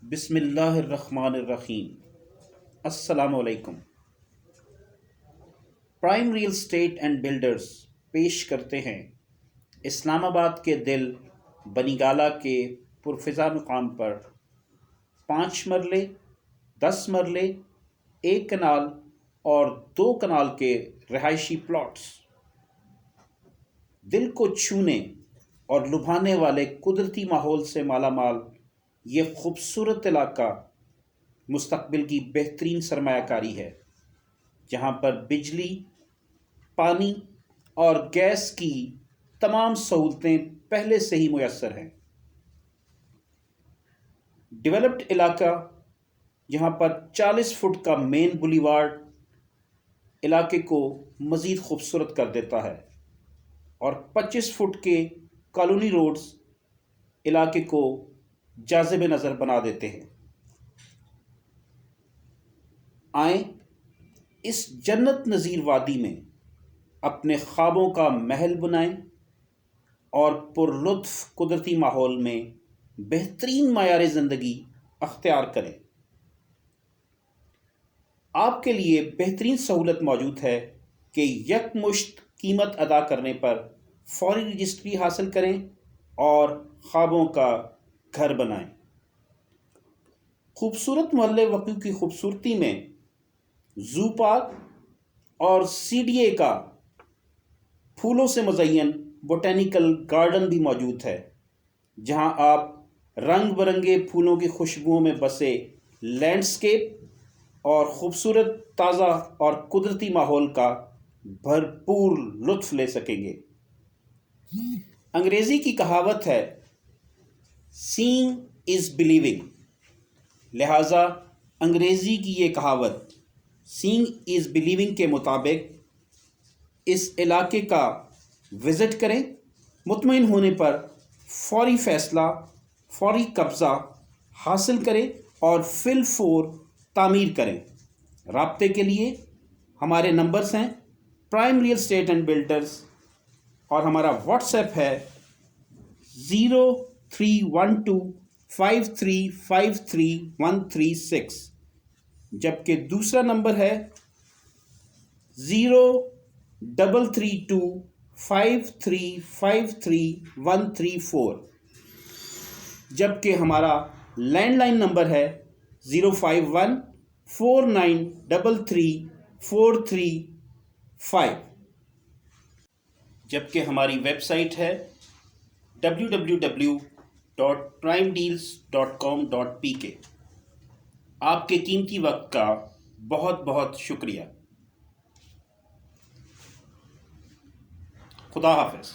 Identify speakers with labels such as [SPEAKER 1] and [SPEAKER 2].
[SPEAKER 1] بسم اللہ الرحمن الرحیم۔ السلام علیکم۔ Prime real estate and builders پیش کرتے ہیں اسلام آباد کے دل بنی گالہ کے پرفضا مقام پر 5 مرلے، 10 مرلے، 1 کنال اور 2 کنال کے رہائشی پلاٹس۔ دل کو چھونے اور لبھانے والے قدرتی ماحول سے مالا مال یہ خوبصورت علاقہ مستقبل کی بہترین سرمایہ کاری ہے، جہاں پر بجلی، پانی اور گیس کی تمام سہولتیں پہلے سے ہی میسر ہیں۔ ڈیولپڈ علاقہ جہاں پر 40 فٹ کا مین بولیوارڈ علاقے کو مزید خوبصورت کر دیتا ہے اور 25 فٹ کے کالونی روڈز علاقے کو جاذب نظر بنا دیتے ہیں۔ آئیں اس جنت نظیر وادی میں اپنے خوابوں کا محل بنائیں اور پر لطف قدرتی ماحول میں بہترین معیار زندگی اختیار کریں۔ آپ کے لیے بہترین سہولت موجود ہے کہ یکمشت قیمت ادا کرنے پر فوری رجسٹری حاصل کریں اور خوابوں کا گھر بنائیں۔ خوبصورت محلے وقوع کی خوبصورتی میں زو پارک اور CDA کا پھولوں سے مزین بوٹینیکل گارڈن بھی موجود ہے، جہاں آپ رنگ برنگے پھولوں کی خوشبوؤں میں بسے لینڈسکیپ اور خوبصورت تازہ اور قدرتی ماحول کا بھرپور لطف لے سکیں گے۔ انگریزی کی کہاوت ہے سینگ از بلیونگ، لہٰذا انگریزی کی یہ کہاوت سینگ از بلیونگ کے مطابق اس علاقے کا وزٹ کریں، مطمئن ہونے پر فوری فیصلہ، فوری قبضہ حاصل کریں اور فی الفور تعمیر کریں۔ رابطے کے لیے ہمارے نمبرز ہیں prime real estate and builders, اور ہمارا واٹس ایپ ہے 031253533136، جبکہ دوسرا نمبر ہے 033253533134، جبکہ ہمارا لینڈ لائن نمبر ہے 05149334335، جبکہ ہماری ویب سائٹ ہے www.primedeals.com.pk۔ آپ کے قیمتی وقت کا بہت بہت شکریہ۔ خدا حافظ۔